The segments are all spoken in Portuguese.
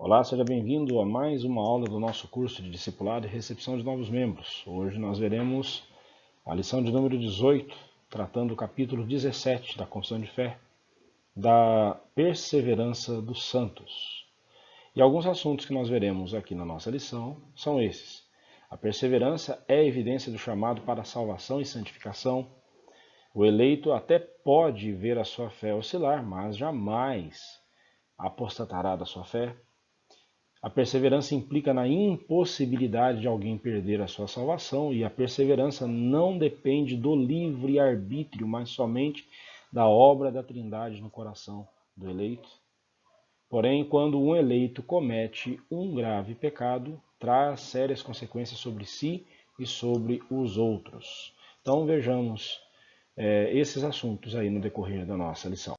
Olá, seja bem-vindo a mais uma aula do nosso curso de Discipulado e Recepção de Novos Membros. Hoje nós veremos a lição de número 18, tratando o capítulo 17 da Confissão de Fé, da perseverança dos santos. E alguns assuntos que nós veremos aqui na nossa lição são esses. A perseverança é a evidência do chamado para a salvação e santificação. O eleito até pode ver a sua fé oscilar, mas jamais apostatará da sua fé. A perseverança implica na impossibilidade de alguém perder a sua salvação, e a perseverança não depende do livre-arbítrio, mas somente da obra da Trindade no coração do eleito. Porém, quando um eleito comete um grave pecado, traz sérias consequências sobre si e sobre os outros. Então vejamos esses assuntos aí no decorrer da nossa lição.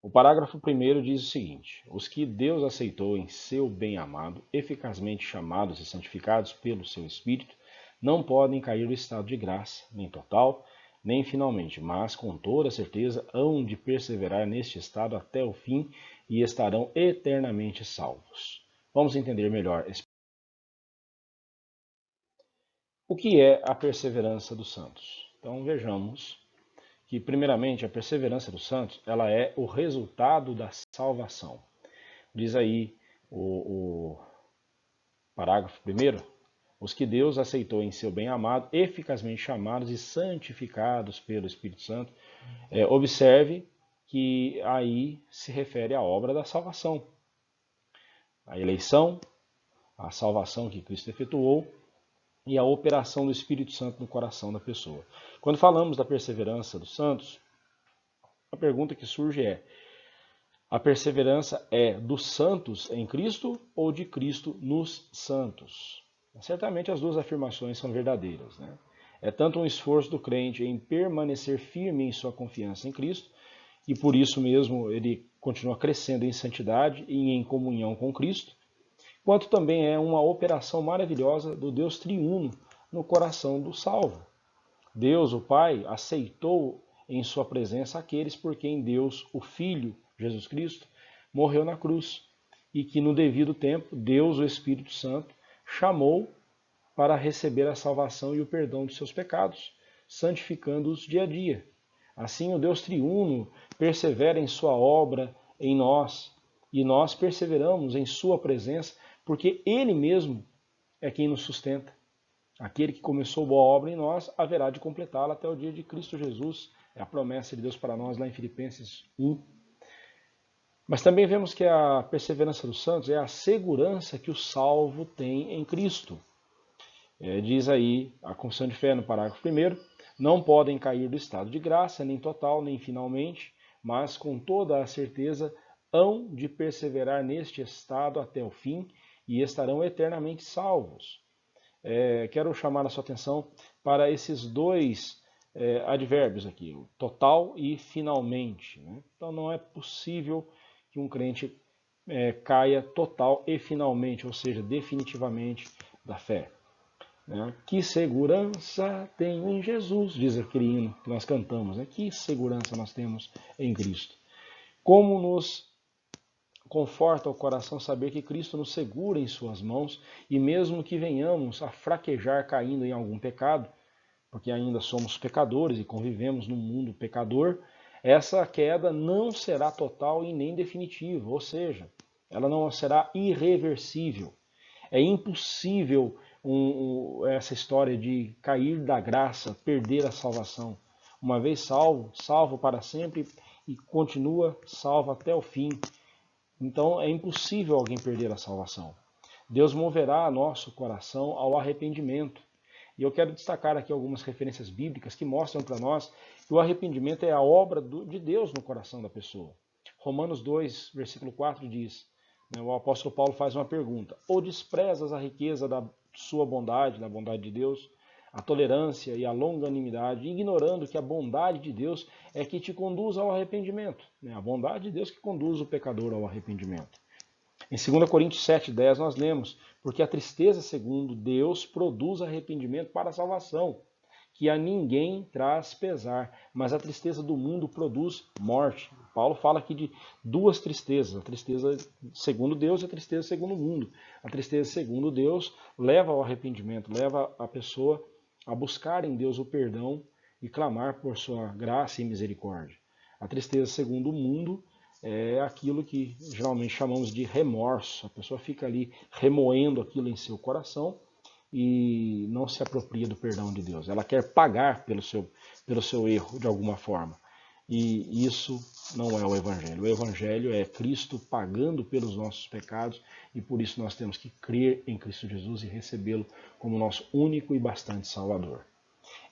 O parágrafo 1º diz o seguinte: os que Deus aceitou em seu bem-amado, eficazmente chamados e santificados pelo seu Espírito, não podem cair do estado de graça, nem total, nem finalmente, mas com toda certeza hão de perseverar neste estado até o fim e estarão eternamente salvos. Vamos entender melhor esse. O que é a perseverança dos santos? Então vejamos que, primeiramente, a perseverança dos santos ela é o resultado da salvação. Diz aí o parágrafo 1º, os que Deus aceitou em seu bem-amado, eficazmente chamados e santificados pelo Espírito Santo. Observe que aí se refere à obra da salvação. A eleição, a salvação que Cristo efetuou e a operação do Espírito Santo no coração da pessoa. Quando falamos da perseverança dos santos, a pergunta que surge é: a perseverança é dos santos em Cristo ou de Cristo nos santos? Certamente as duas afirmações são verdadeiras, né? É tanto um esforço do crente em permanecer firme em sua confiança em Cristo, e por isso mesmo ele continua crescendo em santidade e em comunhão com Cristo, quanto também é uma operação maravilhosa do Deus triuno no coração do salvo. Deus, o Pai, aceitou em sua presença aqueles por quem Deus, o Filho, Jesus Cristo, morreu na cruz, e que no devido tempo Deus, o Espírito Santo, chamou para receber a salvação e o perdão dos seus pecados, santificando-os dia a dia. Assim, o Deus triuno persevera em sua obra em nós, e nós perseveramos em sua presença, porque Ele mesmo é quem nos sustenta. Aquele que começou boa obra em nós haverá de completá-la até o dia de Cristo Jesus. É a promessa de Deus para nós lá em Filipenses 1. Mas também vemos que a perseverança dos santos é a segurança que o salvo tem em Cristo. Diz aí a Confissão de Fé no parágrafo 1º, não podem cair do estado de graça, nem total, nem finalmente, mas com toda a certeza hão de perseverar neste estado até o fim e estarão eternamente salvos. Quero chamar a sua atenção para esses dois advérbios aqui, total e finalmente, né? Então não é possível que um crente caia total e finalmente, ou seja, definitivamente da fé. Né? Que segurança tenho em Jesus, diz aquele hino que nós cantamos. Né? Que segurança nós temos em Cristo. Como nos conforta o coração saber que Cristo nos segura em suas mãos, e mesmo que venhamos a fraquejar caindo em algum pecado, porque ainda somos pecadores e convivemos num mundo pecador, essa queda não será total e nem definitiva, ou seja, ela não será irreversível. É impossível essa história de cair da graça, perder a salvação. Uma vez salvo, salvo para sempre e continua salvo até o fim. Então é impossível alguém perder a salvação. Deus moverá nosso coração ao arrependimento. E eu quero destacar aqui algumas referências bíblicas que mostram para nós que o arrependimento é a obra de Deus no coração da pessoa. Romanos 2, versículo 4 diz, o apóstolo Paulo faz uma pergunta: ou desprezas a riqueza da sua bondade, da bondade de Deus, a tolerância e a longanimidade, ignorando que a bondade de Deus é que te conduz ao arrependimento. A bondade de Deus que conduz o pecador ao arrependimento. Em 2 Coríntios 7,10 nós lemos: porque a tristeza segundo Deus produz arrependimento para a salvação, que a ninguém traz pesar, mas a tristeza do mundo produz morte. Paulo fala aqui de duas tristezas, a tristeza segundo Deus e a tristeza segundo o mundo. A tristeza segundo Deus leva ao arrependimento, leva a pessoa a buscar em Deus o perdão e clamar por sua graça e misericórdia. A tristeza segundo o mundo é aquilo que geralmente chamamos de remorso. A pessoa fica ali remoendo aquilo em seu coração e não se apropria do perdão de Deus. Ela quer pagar pelo seu erro de alguma forma. E isso não é o Evangelho. O Evangelho é Cristo pagando pelos nossos pecados e por isso nós temos que crer em Cristo Jesus e recebê-lo como nosso único e bastante Salvador.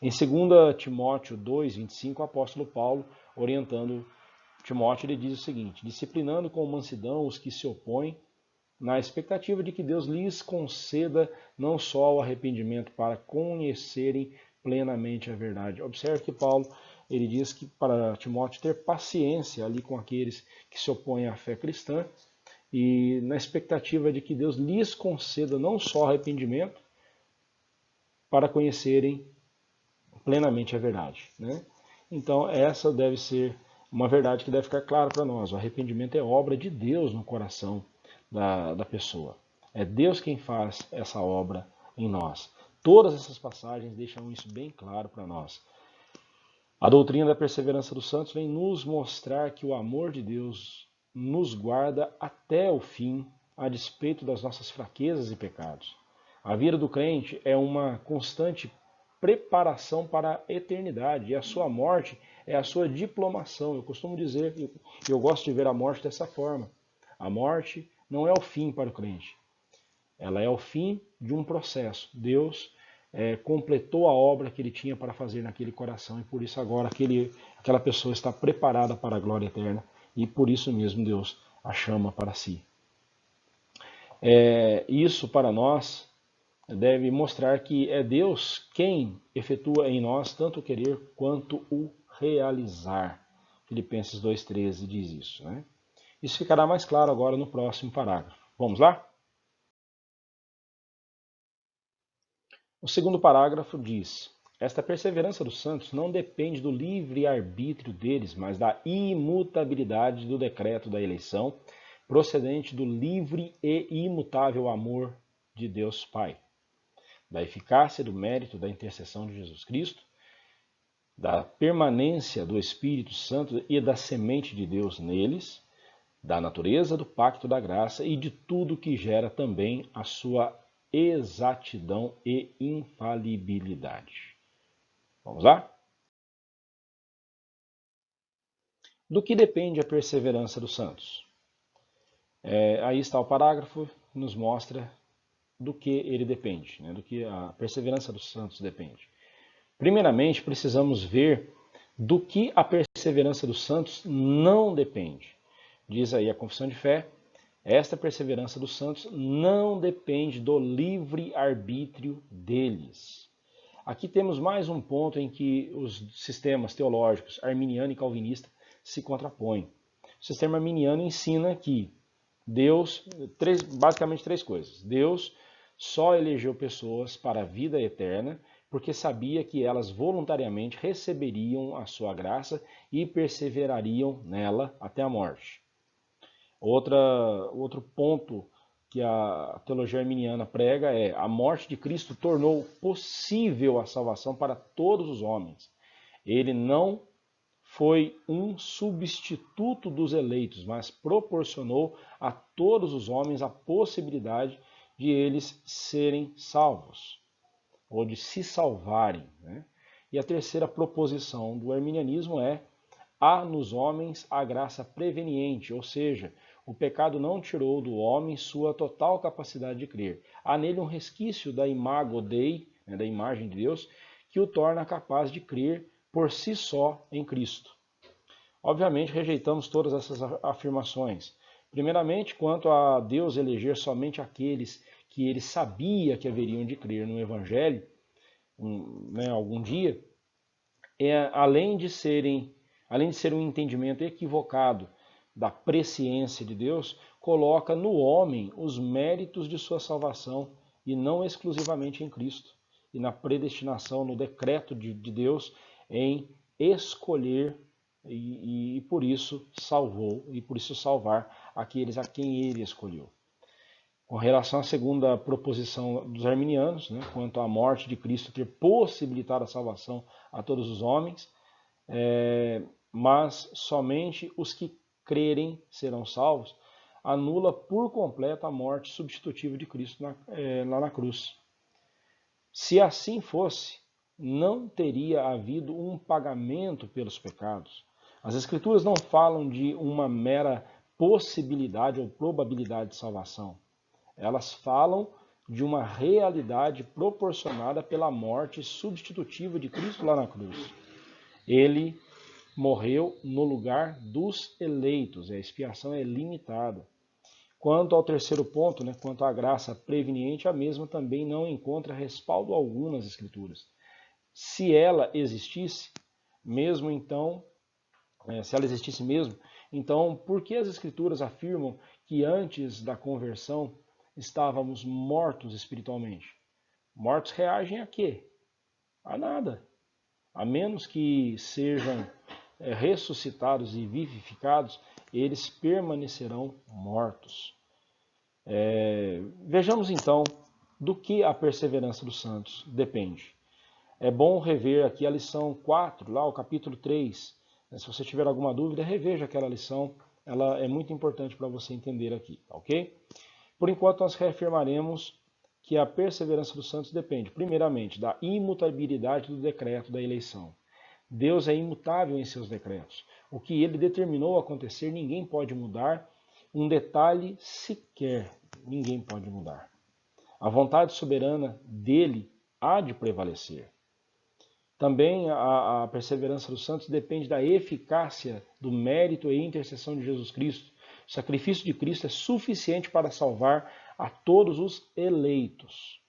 Em 2 Timóteo 2:25, o apóstolo Paulo, orientando Timóteo, ele diz o seguinte: disciplinando com mansidão os que se opõem, na expectativa de que Deus lhes conceda não só o arrependimento para conhecerem plenamente a verdade. Observe que Paulo ele diz que para Timóteo ter paciência ali com aqueles que se opõem à fé cristã e na expectativa de que Deus lhes conceda não só arrependimento para conhecerem plenamente a verdade, né? Então essa deve ser uma verdade que deve ficar clara para nós. O arrependimento é obra de Deus no coração da pessoa. É Deus quem faz essa obra em nós. Todas essas passagens deixam isso bem claro para nós. A doutrina da perseverança dos santos vem nos mostrar que o amor de Deus nos guarda até o fim, a despeito das nossas fraquezas e pecados. A vida do crente é uma constante preparação para a eternidade, e a sua morte é a sua diplomação. Eu costumo dizer, e eu gosto de ver a morte dessa forma. A morte não é o fim para o crente, ela é o fim de um processo. Deus completou a obra que ele tinha para fazer naquele coração e por isso agora aquela pessoa está preparada para a glória eterna e por isso mesmo Deus a chama para si. Isso para nós deve mostrar que é Deus quem efetua em nós tanto o querer quanto o realizar. Filipenses 2,13 diz isso, né? Isso ficará mais claro agora no próximo parágrafo. Vamos lá? O segundo parágrafo diz: esta perseverança dos santos não depende do livre arbítrio deles, mas da imutabilidade do decreto da eleição, procedente do livre e imutável amor de Deus Pai, da eficácia do mérito da intercessão de Jesus Cristo, da permanência do Espírito Santo e da semente de Deus neles, da natureza do pacto da graça e de tudo que gera também a sua exatidão e infalibilidade. Vamos lá? Do que depende a perseverança dos santos? Aí está o parágrafo que nos mostra do que ele depende, né? Do que a perseverança dos santos depende. Primeiramente, precisamos ver do que a perseverança dos santos não depende. Diz aí a confissão de fé: esta perseverança dos santos não depende do livre arbítrio deles. Aqui temos mais um ponto em que os sistemas teológicos arminiano e calvinista se contrapõem. O sistema arminiano ensina que Deus, basicamente três coisas. Deus só elegeu pessoas para a vida eterna porque sabia que elas voluntariamente receberiam a sua graça e perseverariam nela até a morte. Outro ponto que a teologia arminiana prega é: a morte de Cristo tornou possível a salvação para todos os homens. Ele não foi um substituto dos eleitos, mas proporcionou a todos os homens a possibilidade de eles serem salvos, ou de se salvarem, né? E a terceira proposição do arminianismo é: há nos homens a graça preveniente, ou seja, o pecado não tirou do homem sua total capacidade de crer. Há nele um resquício da imago Dei, né, da imagem de Deus, que o torna capaz de crer por si só em Cristo. Obviamente, rejeitamos todas essas afirmações. Primeiramente, quanto a Deus eleger somente aqueles que ele sabia que haveriam de crer no Evangelho, algum dia, além de ser um entendimento equivocado da presciência de Deus, coloca no homem os méritos de sua salvação e não exclusivamente em Cristo. e na predestinação, no decreto de Deus em escolher e por isso salvou, e por isso salvar aqueles a quem ele escolheu. Com relação à segunda proposição dos arminianos, né, quanto à morte de Cristo ter possibilitado a salvação a todos os homens, mas somente os que crerem serão salvos, anula por completo a morte substitutiva de Cristo lá na cruz. Se assim fosse, não teria havido um pagamento pelos pecados. As Escrituras não falam de uma mera possibilidade ou probabilidade de salvação. Elas falam de uma realidade proporcionada pela morte substitutiva de Cristo lá na cruz. Ele morreu no lugar dos eleitos, a expiação é limitada. Quanto ao terceiro ponto, né, quanto à graça preveniente, a mesma também não encontra respaldo algum nas Escrituras. Se ela existisse, mesmo então, então por que as Escrituras afirmam que antes da conversão estávamos mortos espiritualmente? Mortos reagem a quê? A nada. A menos que sejam ressuscitados e vivificados, eles permanecerão mortos. Vejamos então do que a perseverança dos santos depende. É bom rever aqui a lição 4, lá o capítulo 3. Se você tiver alguma dúvida, reveja aquela lição. Ela é muito importante para você entender aqui, ok? Por enquanto, nós reafirmaremos que a perseverança dos santos depende, primeiramente, da imutabilidade do decreto da eleição. Deus é imutável em seus decretos. O que ele determinou acontecer, ninguém pode mudar. Um detalhe sequer, ninguém pode mudar. A vontade soberana dele há de prevalecer. Também a perseverança dos santos depende da eficácia do mérito e intercessão de Jesus Cristo. O sacrifício de Cristo é suficiente para salvar a todos os eleitos.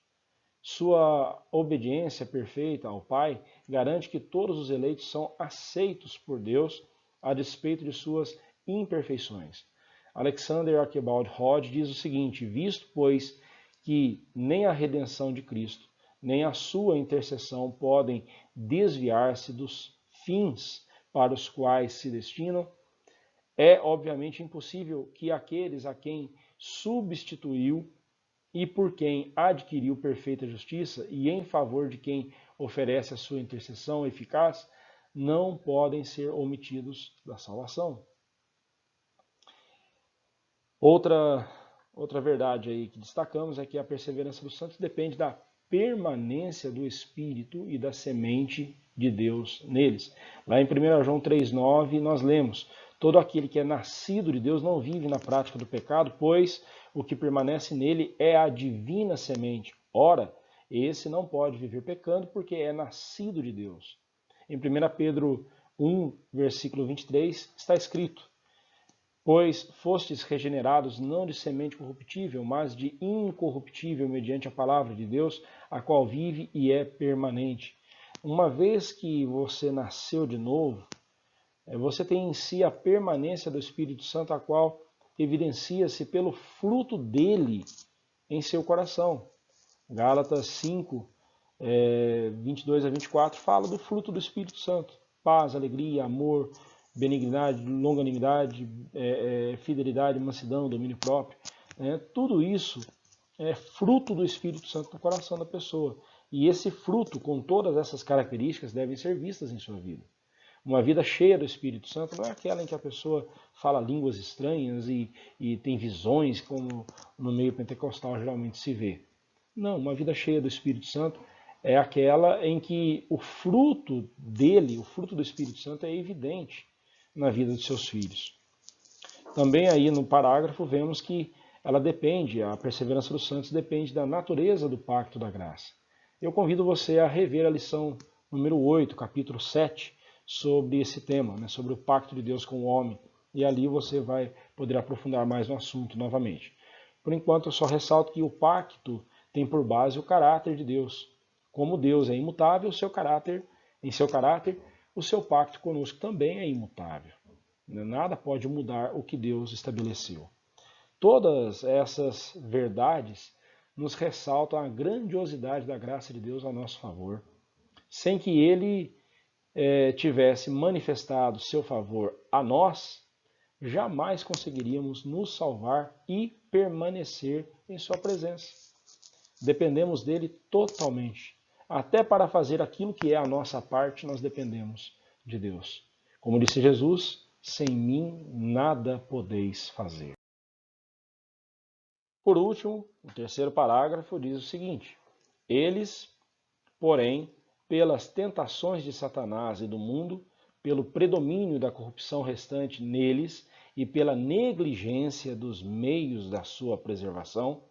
Sua obediência perfeita ao Pai garante que todos os eleitos são aceitos por Deus a despeito de suas imperfeições. Alexander Archibald Hodge diz o seguinte: visto, pois, que nem a redenção de Cristo, nem a sua intercessão podem desviar-se dos fins para os quais se destinam, é obviamente impossível que aqueles a quem substituiu e por quem adquiriu perfeita justiça e em favor de quem oferece a sua intercessão eficaz, não podem ser omitidos da salvação. Outra verdade aí que destacamos é que a perseverança dos santos depende da permanência do Espírito e da semente de Deus neles. Lá em 1 João 3,9 nós lemos: todo aquele que é nascido de Deus não vive na prática do pecado, pois o que permanece nele é a divina semente. Ora, esse não pode viver pecando porque é nascido de Deus. Em 1 Pedro 1, versículo 23, está escrito: pois fostes regenerados não de semente corruptível, mas de incorruptível mediante a palavra de Deus, a qual vive e é permanente. Uma vez que você nasceu de novo, você tem em si a permanência do Espírito Santo, a qual evidencia-se pelo fruto dele em seu coração. Gálatas 5, 22 a 24 fala do fruto do Espírito Santo: paz, alegria, amor, benignidade, longanimidade, fidelidade, mansidão, domínio próprio. Tudo isso é fruto do Espírito Santo no coração da pessoa. E esse fruto, com todas essas características, devem ser vistas em sua vida. Uma vida cheia do Espírito Santo não é aquela em que a pessoa fala línguas estranhas e tem visões, como no meio pentecostal geralmente se vê. Não, uma vida cheia do Espírito Santo é aquela em que o fruto dele, o fruto do Espírito Santo, é evidente na vida dos seus filhos. Também aí no parágrafo vemos que ela depende, a perseverança dos santos depende da natureza do pacto da graça. Eu convido você a rever a lição número 8, capítulo 7, sobre esse tema, né, sobre o pacto de Deus com o homem, e ali você vai poder aprofundar mais no assunto novamente. Por enquanto, eu só ressalto que o pacto tem por base o caráter de Deus. Como Deus é imutável, em seu caráter, o seu pacto conosco também é imutável. Nada pode mudar o que Deus estabeleceu. Todas essas verdades nos ressaltam a grandiosidade da graça de Deus a nosso favor. Sem que Ele tivesse manifestado seu favor a nós, jamais conseguiríamos nos salvar e permanecer em sua presença. Dependemos dele totalmente. Até para fazer aquilo que é a nossa parte, nós dependemos de Deus. Como disse Jesus, sem mim nada podeis fazer. Por último, o terceiro parágrafo diz o seguinte: eles, porém, pelas tentações de Satanás e do mundo, pelo predomínio da corrupção restante neles e pela negligência dos meios de sua preservação,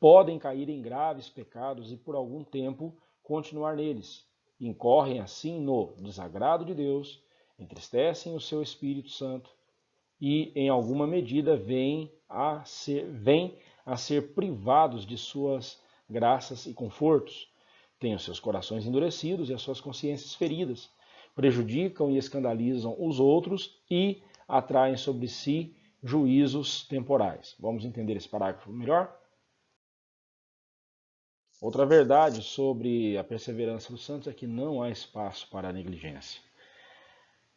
podem cair em graves pecados e por algum tempo continuar neles. Incorrem assim no desagrado de Deus, entristecem o seu Espírito Santo e, em alguma medida, vêm a ser privados de suas graças e confortos. Têm os seus corações endurecidos e as suas consciências feridas, prejudicam e escandalizam os outros e atraem sobre si juízos temporais. Vamos entender esse parágrafo melhor? Outra verdade sobre a perseverança dos santos é que não há espaço para a negligência.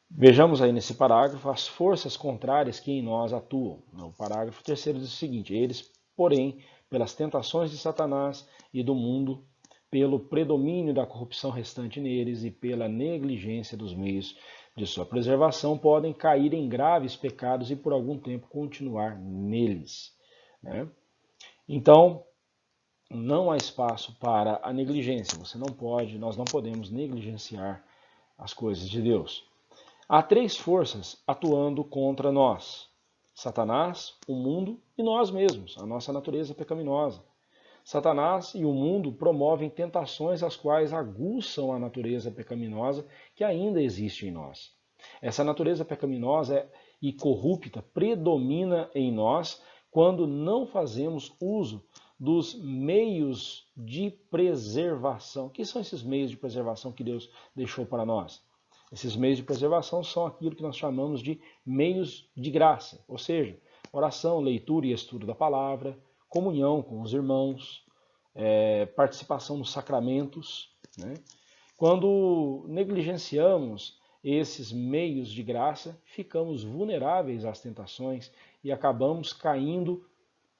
Vejamos aí nesse parágrafo as forças contrárias que em nós atuam. O parágrafo terceiro diz o seguinte: eles, porém, pelas tentações de Satanás e do mundo, pelo predomínio da corrupção restante neles e pela negligência dos meios de sua preservação, podem cair em graves pecados e por algum tempo continuar neles. Então, não há espaço para a negligência. Nós não podemos negligenciar as coisas de Deus. Há três forças atuando contra nós: Satanás, o mundo e nós mesmos, a nossa natureza pecaminosa. Satanás e o mundo promovem tentações as quais aguçam a natureza pecaminosa que ainda existe em nós. Essa natureza pecaminosa e corrupta predomina em nós quando não fazemos uso dos meios de preservação. O que são esses meios de preservação que Deus deixou para nós? Esses meios de preservação são aquilo que nós chamamos de meios de graça, ou seja, oração, leitura e estudo da palavra, comunhão com os irmãos, participação nos sacramentos. Quando negligenciamos esses meios de graça, ficamos vulneráveis às tentações e acabamos caindo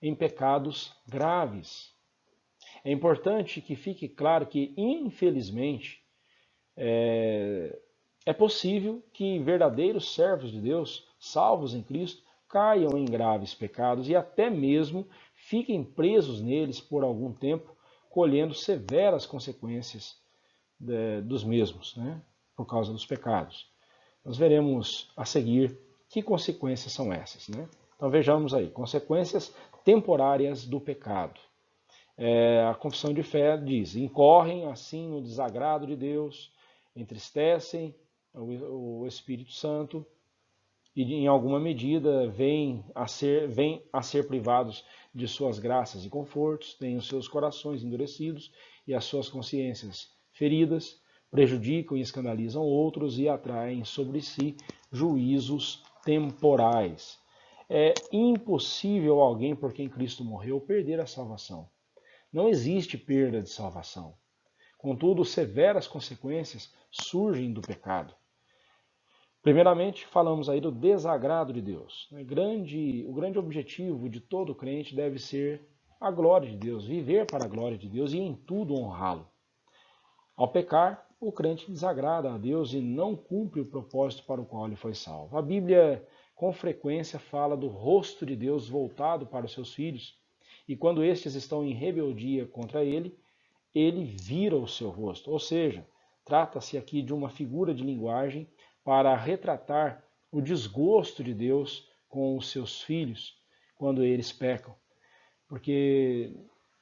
em pecados graves. É importante que fique claro que, infelizmente, é possível que verdadeiros servos de Deus, salvos em Cristo, caiam em graves pecados e até mesmo fiquem presos neles por algum tempo, colhendo severas consequências dos mesmos, por causa dos pecados. Nós veremos a seguir que consequências são essas. Então vejamos aí, consequências temporárias do pecado. A confissão de fé diz: incorrem assim no desagrado de Deus, entristecem o Espírito Santo e em alguma medida vêm a ser privados de suas graças e confortos, têm os seus corações endurecidos e as suas consciências feridas, prejudicam e escandalizam outros e atraem sobre si juízos temporais. É impossível alguém por quem Cristo morreu perder a salvação. Não existe perda de salvação. Contudo, severas consequências surgem do pecado. Primeiramente, falamos aí do desagrado de Deus. O grande objetivo de todo crente deve ser a glória de Deus, viver para a glória de Deus e em tudo honrá-lo. Ao pecar, o crente desagrada a Deus e não cumpre o propósito para o qual ele foi salvo. A Bíblia, com frequência, fala do rosto de Deus voltado para os seus filhos, e quando estes estão em rebeldia contra ele, ele vira o seu rosto. Ou seja, trata-se aqui de uma figura de linguagem para retratar o desgosto de Deus com os seus filhos quando eles pecam. Porque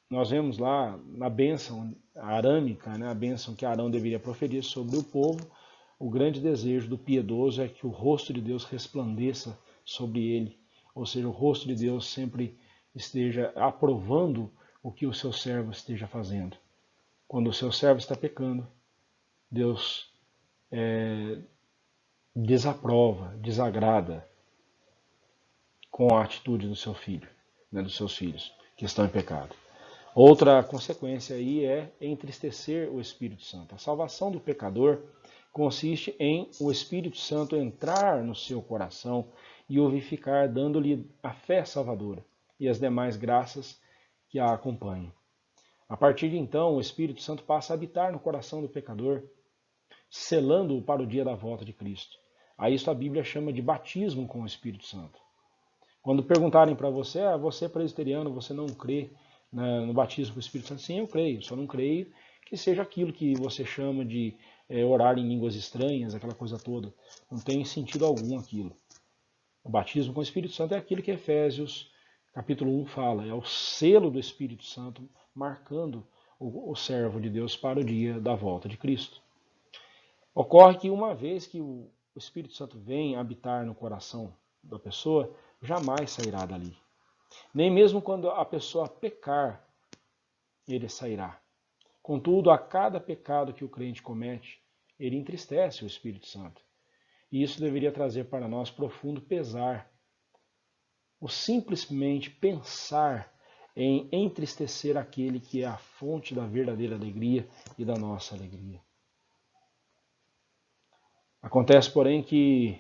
nós vemos lá na bênção arâmica, a bênção que Arão deveria proferir sobre o povo, o grande desejo do piedoso é que o rosto de Deus resplandeça sobre ele. Ou seja, o rosto de Deus sempre esteja aprovando o que o seu servo esteja fazendo. Quando o seu servo está pecando, Deus desaprova, desagrada com a atitude do seu filho, dos seus filhos. que estão em pecado. Outra consequência aí é entristecer o Espírito Santo. A salvação do pecador consiste em o Espírito Santo entrar no seu coração e o vivificar, dando-lhe a fé salvadora e as demais graças que a acompanham. A partir de então, o Espírito Santo passa a habitar no coração do pecador, selando-o para o dia da volta de Cristo. A isso a Bíblia chama de batismo com o Espírito Santo. Quando perguntarem para você, você é presbiteriano, você não crê no batismo com o Espírito Santo? Sim, eu creio, só não creio que seja aquilo que você chama de orar em línguas estranhas, aquela coisa toda. Não tem sentido algum aquilo. O batismo com o Espírito Santo é aquilo que Efésios capítulo 1 fala, é o selo do Espírito Santo marcando o servo de Deus para o dia da volta de Cristo. Ocorre que uma vez que o Espírito Santo vem habitar no coração da pessoa, jamais sairá dali. Nem mesmo quando a pessoa pecar, ele sairá. Contudo, a cada pecado que o crente comete, ele entristece o Espírito Santo. E isso deveria trazer para nós profundo pesar. O simplesmente pensar em entristecer aquele que é a fonte da verdadeira alegria e da nossa alegria. Acontece, porém, que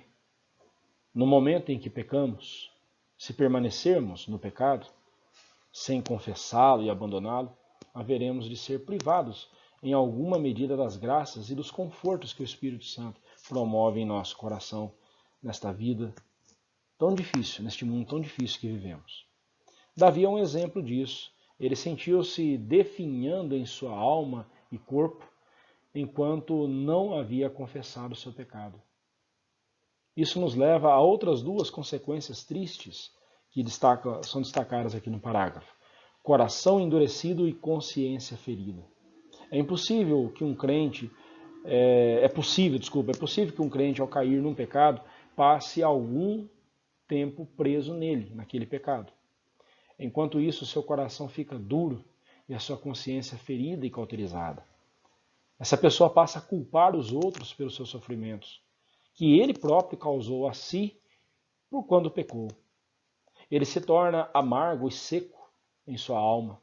no momento em que pecamos, se permanecermos no pecado, sem confessá-lo e abandoná-lo, haveremos de ser privados em alguma medida das graças e dos confortos que o Espírito Santo promove em nosso coração nesta vida tão difícil, neste mundo tão difícil que vivemos. Davi é um exemplo disso. Ele sentiu-se definhando em sua alma e corpo enquanto não havia confessado o seu pecado. Isso nos leva a outras duas consequências tristes que são destacadas aqui no parágrafo. Coração endurecido e consciência ferida. É possível que um crente ao cair num pecado, passe algum tempo preso nele, naquele pecado. Enquanto isso, seu coração fica duro e a sua consciência ferida e cauterizada. Essa pessoa passa a culpar os outros pelos seus sofrimentos, que ele próprio causou a si por quando pecou. Ele se torna amargo e seco em sua alma,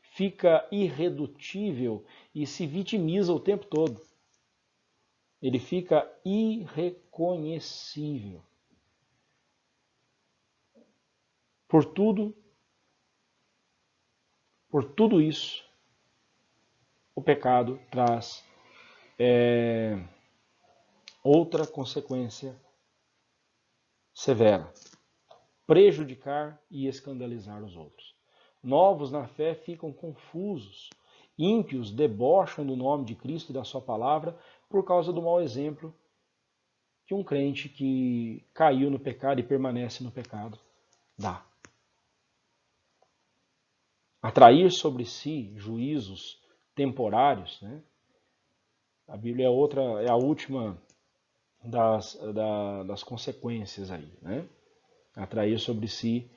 fica irredutível e se vitimiza o tempo todo. Ele fica irreconhecível. Por tudo isso, o pecado traz outra consequência severa: prejudicar e escandalizar os outros. Novos na fé ficam confusos, ímpios debocham do nome de Cristo e da sua palavra por causa do mau exemplo que um crente que caiu no pecado e permanece no pecado dá. Atrair sobre si juízos temporários, né? A Bíblia é a última das consequências aí, né? Atrair sobre si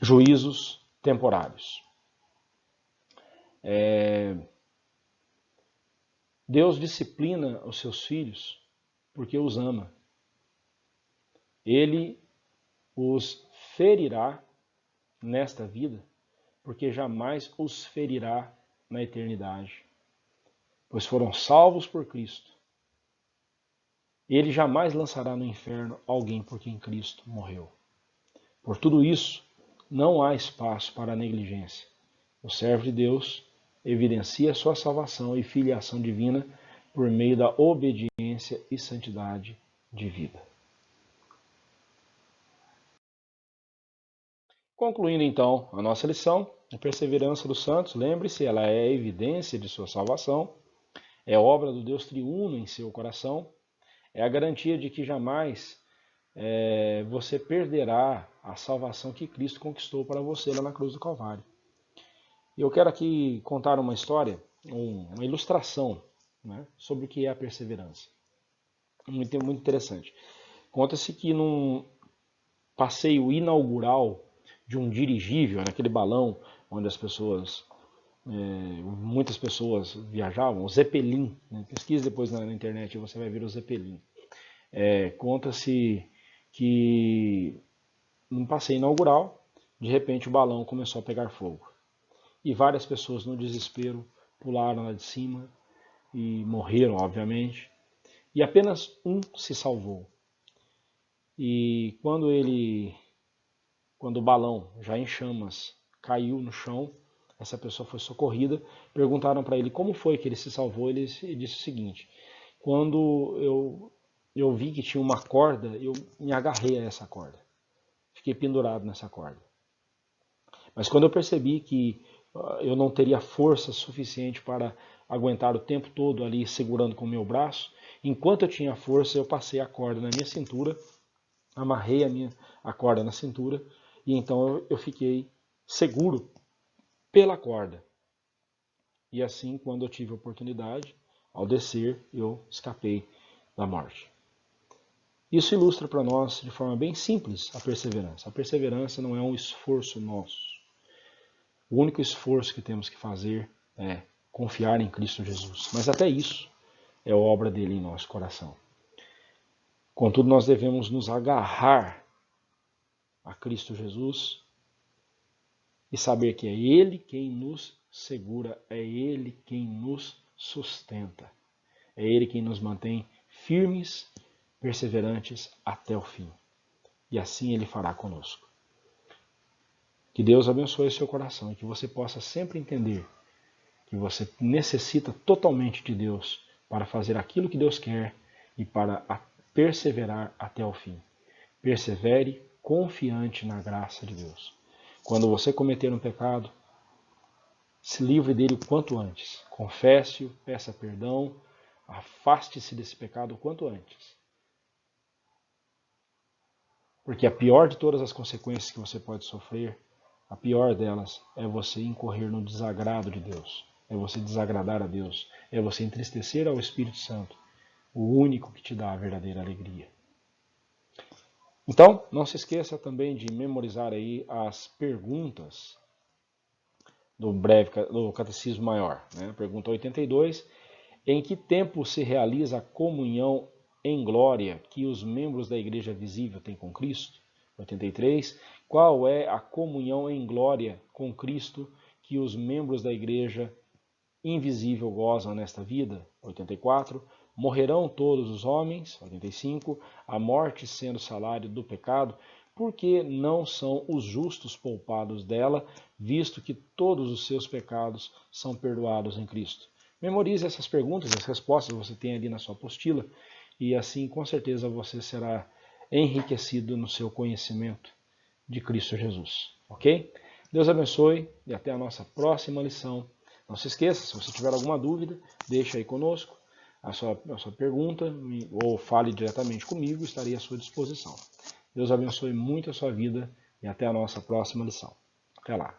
juízos temporários. Deus disciplina os seus filhos porque os ama. Ele os ferirá nesta vida, porque jamais os ferirá na eternidade, pois foram salvos por Cristo. Ele jamais lançará no inferno alguém por quem Cristo morreu. Por tudo isso, não há espaço para a negligência. O servo de Deus evidencia sua salvação e filiação divina por meio da obediência e santidade de vida. Concluindo então a nossa lição, a perseverança dos santos, lembre-se, ela é a evidência de sua salvação, é obra do Deus triuno em seu coração, é a garantia de que jamais você perderá a salvação que Cristo conquistou para você lá na cruz do Calvário. E eu quero aqui contar uma história, uma ilustração, né, sobre o que é a perseverança. Muito interessante. Conta-se que num passeio inaugural de um dirigível, naquele balão onde muitas pessoas viajavam, o Zeppelin, né? Pesquise depois na internet e você vai ver o Zeppelin. Conta-se que num passeio inaugural, de repente o balão começou a pegar fogo. E várias pessoas no desespero pularam lá de cima e morreram, obviamente. E apenas um se salvou. E quando o balão, já em chamas, caiu no chão, essa pessoa foi socorrida, perguntaram para ele como foi que ele se salvou, ele disse o seguinte: quando eu vi que tinha uma corda, eu me agarrei a essa corda, fiquei pendurado nessa corda. Mas quando eu percebi que eu não teria força suficiente para aguentar o tempo todo ali segurando com o meu braço, enquanto eu tinha força, eu passei a corda na minha cintura, amarrei a corda na cintura, e então eu fiquei seguro pela corda. E assim, quando eu tive a oportunidade, ao descer, eu escapei da morte. Isso ilustra para nós, de forma bem simples, a perseverança. A perseverança não é um esforço nosso. O único esforço que temos que fazer é confiar em Cristo Jesus. Mas até isso é obra dele em nosso coração. Contudo, nós devemos nos agarrar a Cristo Jesus e saber que é Ele quem nos segura, é Ele quem nos sustenta, é Ele quem nos mantém firmes, perseverantes até o fim. E assim Ele fará conosco. Que Deus abençoe o seu coração e que você possa sempre entender que você necessita totalmente de Deus para fazer aquilo que Deus quer e para perseverar até o fim. Persevere confiante na graça de Deus. Quando você cometer um pecado, se livre dele o quanto antes. Confesse-o, peça perdão, afaste-se desse pecado o quanto antes. Porque a pior de todas as consequências que você pode sofrer, a pior delas é você incorrer no desagrado de Deus. É você desagradar a Deus. É você entristecer ao Espírito Santo, o único que te dá a verdadeira alegria. Então, não se esqueça também de memorizar aí as perguntas do Catecismo Maior. Pergunta 82. Em que tempo se realiza a comunhão em glória que os membros da Igreja Visível têm com Cristo? 83. Qual é a comunhão em glória com Cristo que os membros da Igreja Invisível gozam nesta vida? 84. Morrerão todos os homens? 85. A morte sendo salário do pecado, porque não são os justos poupados dela, visto que todos os seus pecados são perdoados em Cristo? Memorize essas perguntas, as respostas você tem ali na sua apostila, e assim com certeza você será enriquecido no seu conhecimento de Cristo Jesus. Ok? Deus abençoe e até a nossa próxima lição. Não se esqueça, se você tiver alguma dúvida, deixa aí conosco a sua pergunta ou fale diretamente comigo, estarei à sua disposição. Deus abençoe muito a sua vida e até a nossa próxima lição. Até lá.